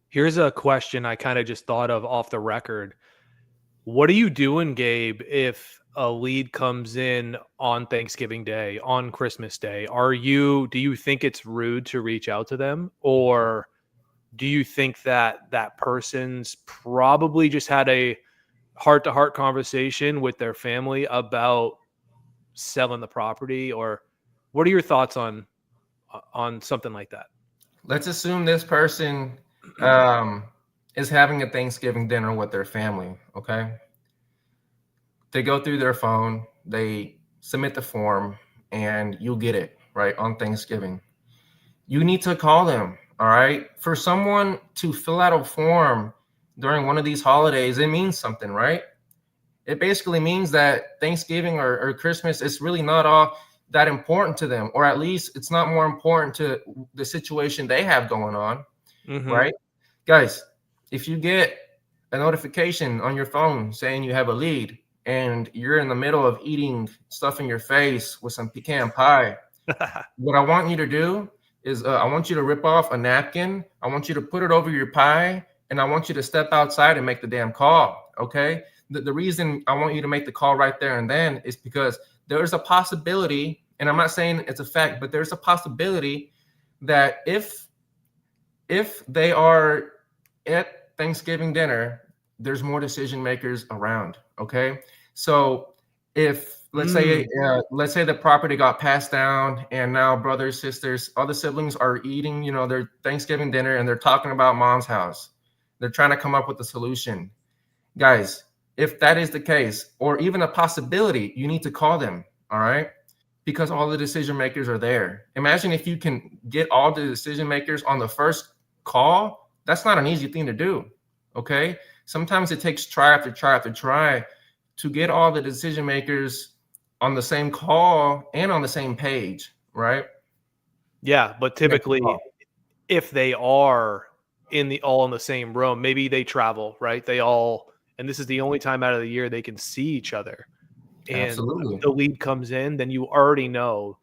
Here's a question I kind of just thought of off the record. What are you doing, Gabe, if a lead comes in on Thanksgiving Day, on Christmas Day? Do you think it's rude to reach out to them? Or do you think that that person's probably just had a heart-to-heart conversation with their family about selling the property? Or what are your thoughts on something like that? Let's assume this person is having a Thanksgiving dinner with their family. Okay, they go through their phone, they submit the form, and you'll get it right on Thanksgiving. You need to call them. All right, for someone to fill out a form during one of these holidays, it means something, right? It basically means that Thanksgiving or Christmas is really not all that important to them, or at least it's not more important to the situation they have going on, right? Guys, if you get a notification on your phone saying you have a lead and you're in the middle of eating stuff in your face with some pecan pie, what I want you to do is I want you to rip off a napkin. I want you to put it over your pie, and I want you to step outside and make the damn call, okay? The reason I want you to make the call right there and then is because there's a possibility, and I'm not saying it's a fact, but there's a possibility that if they are at Thanksgiving dinner, there's more decision makers around, okay? So if let's say the property got passed down and now brothers, sisters, all the siblings are eating, their Thanksgiving dinner, and they're talking about mom's house. They're trying to come up with a solution. Guys, if that is the case, or even a possibility, you need to call them, all right? Because all the decision makers are there. Imagine if you can get all the decision makers on the first call. That's not an easy thing to do, okay? Sometimes it takes try after try after try to get all the decision makers on the same call and on the same page, right? Yeah, but typically if they are all in the same room, maybe they travel, right? And this is the only time out of the year they can see each other. And Absolutely. the lead comes in, then you already know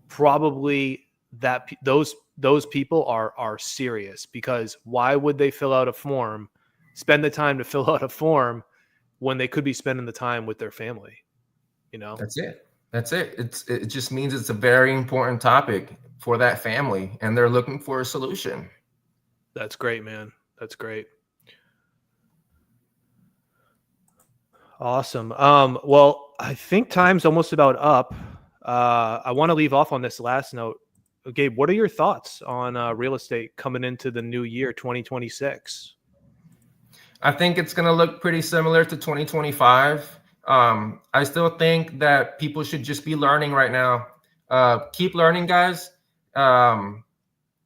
probably that those people are serious, because why would they spend the time to fill out a form when they could be spending the time with their family? That's it. It just means it's a very important topic for that family, and they're looking for a solution. That's great, man. That's great. Awesome. Well, I think time's almost about up. I want to leave off on this last note. Gabe, what are your thoughts on real estate coming into the new year, 2026? I think it's going to look pretty similar to 2025. I still think that people should just be learning right now. Keep learning, guys.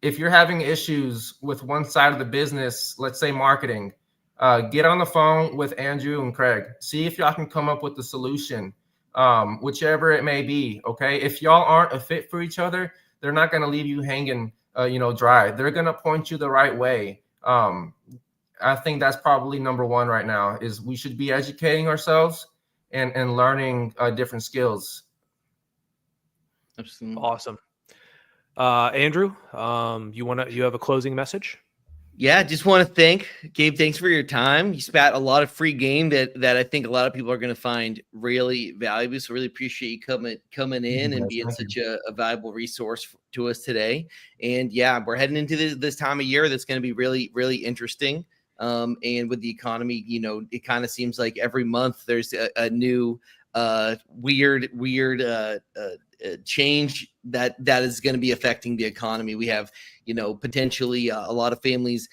If you're having issues with one side of the business, let's say marketing, get on the phone with Andrew and Craig. See if y'all can come up with the solution, whichever it may be. Okay. If y'all aren't a fit for each other, they're not going to leave you hanging, dry. They're going to point you the right way. I think that's probably number one right now, is we should be educating ourselves and learning different skills. Absolutely. Awesome. Andrew, you have a closing message? Yeah, just want to thank Gabe. Thanks for your time. You spat a lot of free game that I think a lot of people are going to find really valuable. So really appreciate you coming in and being such a valuable resource to us today. And yeah, we're heading into this time of year that's going to be really, really interesting. And with the economy, it kind of seems like every month there's a new weird change that is going to be affecting the economy. We have, potentially a lot of families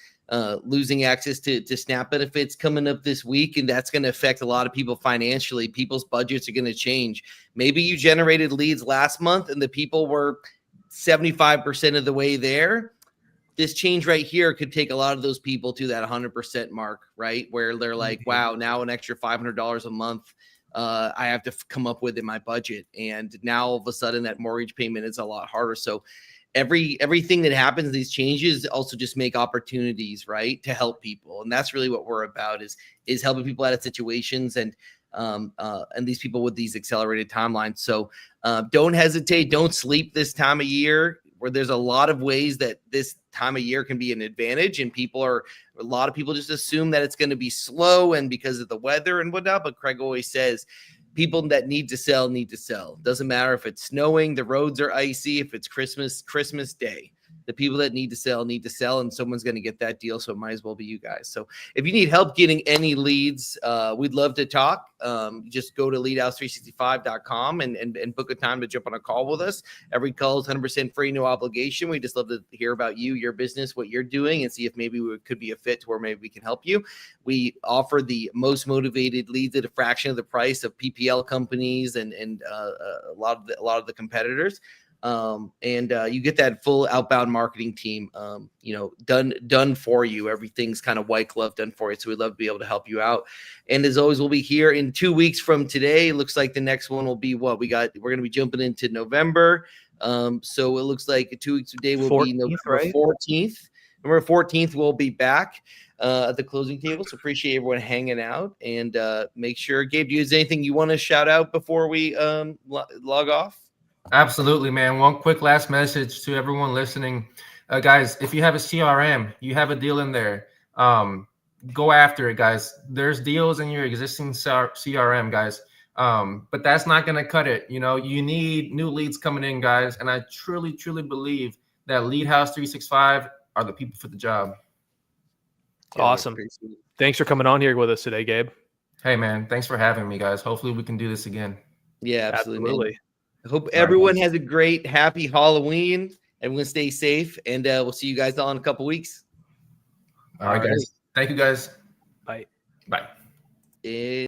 losing access to SNAP benefits coming up this week, and that's going to affect a lot of people financially. People's budgets are going to change. Maybe you generated leads last month and the people were 75% of the way there. this change right here could take a lot of those people to that 100% mark, right? Where they're like, wow, now an extra $500 a month I have to come up with in my budget. And now all of a sudden that mortgage payment is a lot harder. So everything that happens, these changes also just make opportunities, right, to help people. And that's really what we're about is helping people out of situations and these people with these accelerated timelines. So don't hesitate. Don't sleep this time of year, where there's a lot of ways that this time of year can be an advantage. And a lot of people just assume that it's going to be slow and because of the weather and whatnot. But Craig always says, people that need to sell need to sell. Doesn't matter if it's snowing, the roads are icy, if it's Christmas Day. The people that need to sell, and someone's going to get that deal. So it might as well be you guys. So if you need help getting any leads, we'd love to talk. Just go to leadhouse365.com and book a time to jump on a call with us. Every call is 100% free, no obligation. We just love to hear about you, your business, what you're doing, and see if maybe we could be a fit to where maybe we can help you. We offer the most motivated leads at a fraction of the price of PPL companies and a lot of the competitors. You get that full outbound marketing team, done for you. Everything's kind of white glove done for you. So we'd love to be able to help you out. And as always, we'll be here in 2 weeks from today. It looks like the next one will be we're going to be jumping into November. So it looks like 2 weeks today will be November 14th. November 14th, we'll be back at the closing table. So appreciate everyone hanging out, and make sure, Gabe, do you have anything you want to shout out before we log off? Absolutely, man. One quick last message to everyone listening. Guys, if you have a CRM, you have a deal in there, go after it, guys. There's deals in your existing CRM, guys. But that's not going to cut it. You need new leads coming in, guys. And I truly, truly believe that Lead House 365 are the people for the job. Awesome. Thanks for coming on here with us today, Gabe. Hey, man. Thanks for having me, guys. Hopefully we can do this again. Yeah, absolutely. I hope everyone has a great, happy Halloween. Everyone stay safe, and we'll see you guys all in a couple weeks. All right, guys. Thank you, guys. Bye. Bye.